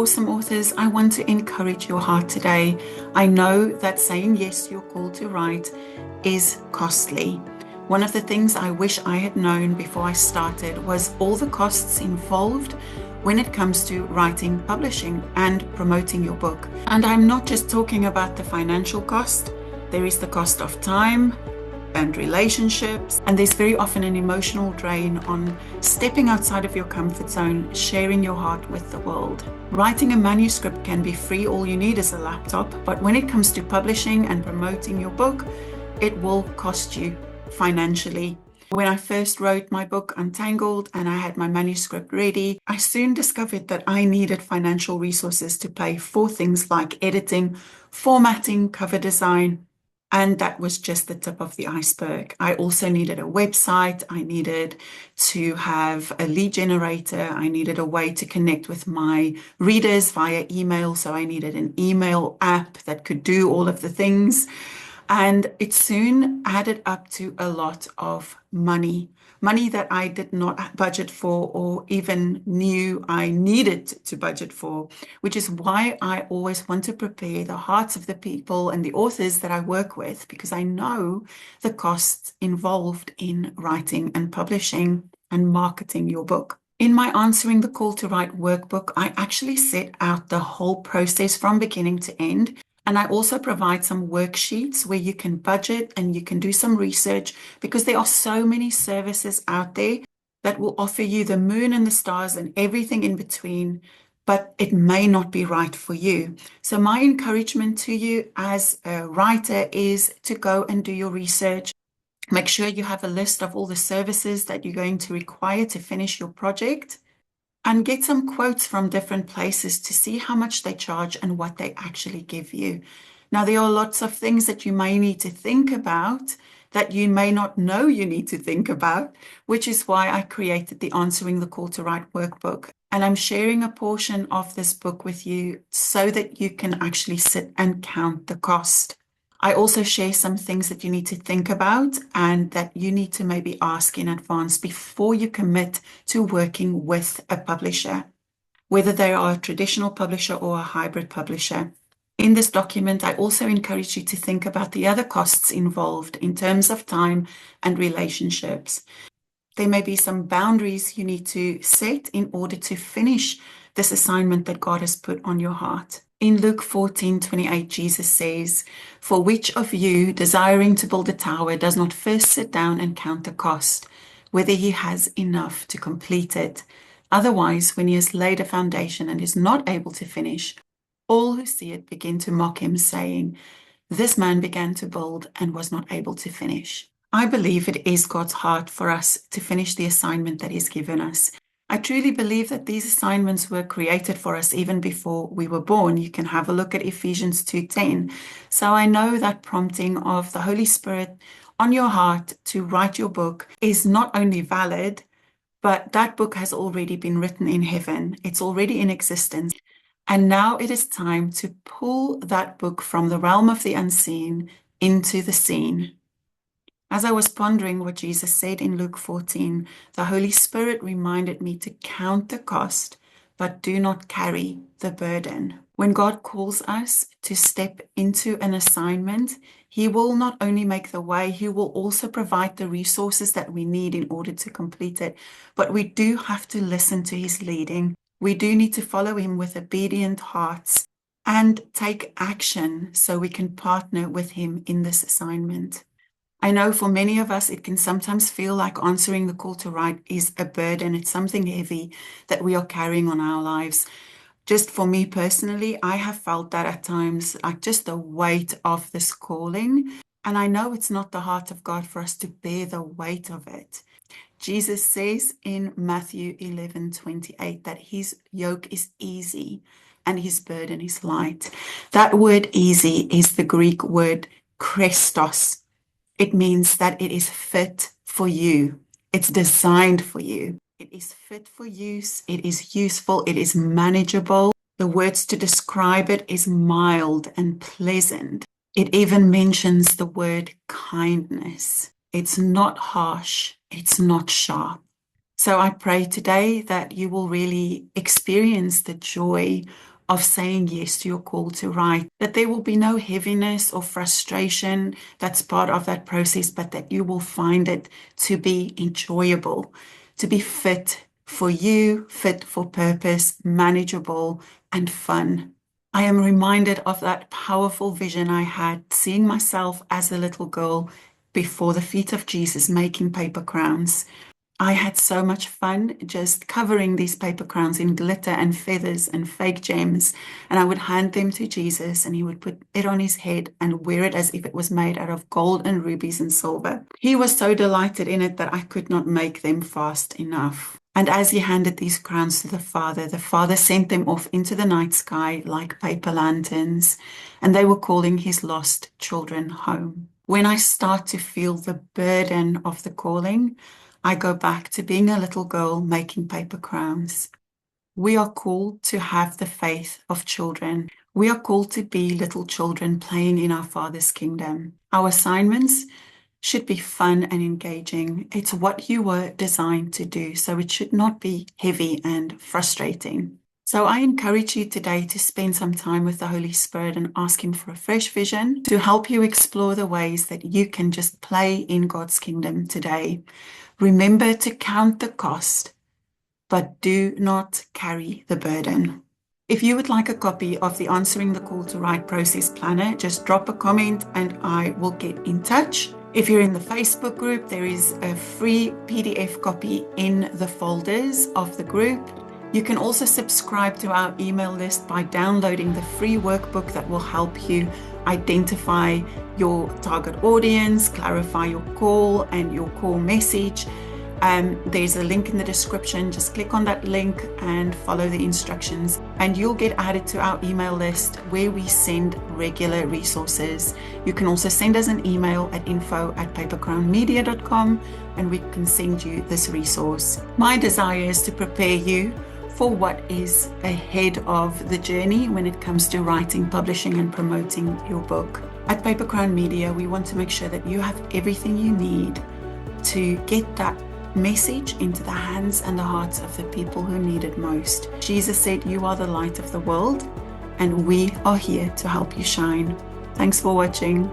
awesome authors. I want to encourage your heart today. I know that saying yes to your call to write is costly. One of the things I wish I had known before I started was all the costs involved when it comes to writing, publishing, and promoting your book. And I'm not just talking about the financial cost. There is the cost of time and relationships, and there's very often an emotional drain on stepping outside of your comfort zone, sharing your heart with the world. Writing a manuscript can be free, all you need is a laptop, but when it comes to publishing and promoting your book, it will cost you financially. When I first wrote my book Untangled and I had my manuscript ready, I soon discovered that I needed financial resources to pay for things like editing, formatting, cover design, and that was just the tip of the iceberg. I also needed a website. I needed to have a lead generator. I needed a way to connect with my readers via email. So I needed an email app that could do all of the things. And it soon added up to a lot of money that I did not budget for or even knew I needed to budget for, which is why I always want to prepare the hearts of the people and the authors that I work with, because I know the costs involved in writing and publishing and marketing your book. In my Answering the Call to Write workbook, I actually set out the whole process from beginning to end. And I also provide some worksheets where you can budget and you can do some research, because there are so many services out there that will offer you the moon and the stars and everything in between, but it may not be right for you. So my encouragement to you as a writer is to go and do your research. Make sure you have a list of all the services that you're going to require to finish your project, and get some quotes from different places to see how much they charge and what they actually give you. Now, there are lots of things that you may need to think about that you may not know you need to think about, which is why I created the Answering the Call to Write workbook. And I'm sharing a portion of this book with you so that you can actually sit and count the cost. I also share some things that you need to think about and that you need to maybe ask in advance before you commit to working with a publisher, whether they are a traditional publisher or a hybrid publisher. In this document, I also encourage you to think about the other costs involved in terms of time and relationships. There may be some boundaries you need to set in order to finish this assignment that God has put on your heart. In Luke 14:28, Jesus says, "For which of you, desiring to build a tower, does not first sit down and count the cost, whether he has enough to complete it? Otherwise, when he has laid a foundation and is not able to finish, all who see it begin to mock him, saying, 'This man began to build and was not able to finish.'" I believe it is God's heart for us to finish the assignment that He's given us. I truly believe that these assignments were created for us even before we were born. You can have a look at Ephesians 2:10. So I know that prompting of the Holy Spirit on your heart to write your book is not only valid, but that book has already been written in heaven. It's already in existence. And now it is time to pull that book from the realm of the unseen into the seen. As I was pondering what Jesus said in Luke 14, the Holy Spirit reminded me to count the cost, but do not carry the burden. When God calls us to step into an assignment, He will not only make the way, He will also provide the resources that we need in order to complete it. But we do have to listen to His leading. We do need to follow Him with obedient hearts and take action so we can partner with Him in this assignment. I know for many of us, it can sometimes feel like answering the call to write is a burden. It's something heavy that we are carrying on our lives. Just for me personally, I have felt that at times, like just the weight of this calling. And I know it's not the heart of God for us to bear the weight of it. Jesus says in Matthew 11:28 that His yoke is easy and His burden is light. That word easy is the Greek word krestos. It means that it is fit for you. It's designed for you. It is fit for use. It is useful. It is manageable. The words to describe it is mild and pleasant. It even mentions the word kindness. It's not harsh. It's not sharp. So I pray today that you will really experience the joy of saying yes to your call to write, that there will be no heaviness or frustration that's part of that process, but that you will find it to be enjoyable, to be fit for you, fit for purpose, manageable, and fun. I am reminded of that powerful vision I had, seeing myself as a little girl before the feet of Jesus making paper crowns. I had so much fun just covering these paper crowns in glitter and feathers and fake gems, and I would hand them to Jesus, and he would put it on his head and wear it as if it was made out of gold and rubies and silver. He was so delighted in it that I could not make them fast enough. And as he handed these crowns to the Father sent them off into the night sky like paper lanterns, and they were calling his lost children home. When I start to feel the burden of the calling, I go back to being a little girl making paper crowns. We are called to have the faith of children. We are called to be little children playing in our Father's kingdom. Our assignments should be fun and engaging. It's what you were designed to do, so it should not be heavy and frustrating. So I encourage you today to spend some time with the Holy Spirit and ask him for a fresh vision to help you explore the ways that you can just play in God's kingdom today. Remember to count the cost, but do not carry the burden. If you would like a copy of the Answering the Call to Write process planner, just drop a comment and I will get in touch. If you're in the Facebook group, there is a free PDF copy in the folders of the group. You can also subscribe to our email list by downloading the free workbook that will help you identify your target audience, clarify your call and your core message. There's a link in the description. Just click on that link and follow the instructions, and you'll get added to our email list where we send regular resources. You can also send us an email at info@papercrownmedia.com and we can send you this resource. My desire is to prepare you for what is ahead of the journey when it comes to writing, publishing, and promoting your book. At Paper Crown Media, we want to make sure that you have everything you need to get that message into the hands and the hearts of the people who need it most. Jesus said, "You are the light of the world," and we are here to help you shine. Thanks for watching.